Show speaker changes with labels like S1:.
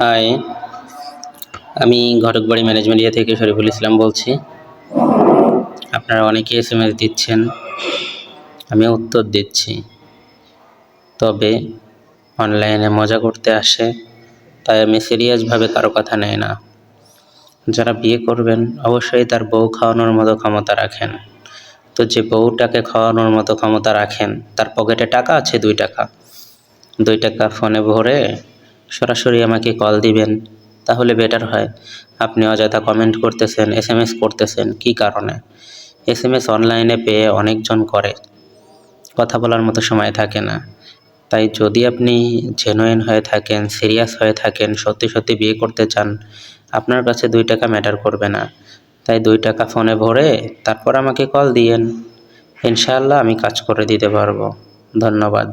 S1: High, আমি ঘটকবাড়ি management থেকে শরীফুল ইসলাম বলছি। আপনারা অনেকে SMS দিচ্ছেন, আমি উত্তর দিচ্ছি। তবে অনলাইনে মজা করতে আসে, তাই আমি সিরিয়াসভাবে কারো কথা নেই না। যারা বিয়ে করবেন অবশ্যই তার বউ খাওয়ানোর মতো ক্ষমতা রাখেন। তো যে বউটাকে খাওয়ানোর মতো ক্ষমতা রাখেন, তার পকেটে টাকা আছে 2 টাকা, 2 টাকা ফোনে ভরে সরাসরি আমাকে কল দিবেন, তাহলে বেটার হয়। আপনি অযথা কমেন্ট করতেছেন, SMS করতেছেন, কী কারণে? SMS অনলাইনে পেয়ে অনেকজন করে, কথা বলার মতো সময় থাকে না। তাই যদি আপনি জেনুইন হয়ে থাকেন, সিরিয়াস হয়ে থাকেন, সত্যি সত্যি বিয়ে করতে চান, আপনার কাছে 2 টাকা ম্যাটার করবে না। তাই 2 টাকা ফোনে ভরে তারপর আমাকে কল দিয়েন, ইনশাআল্লাহ আমি কাজ করে দিতে পারবো। ধন্যবাদ।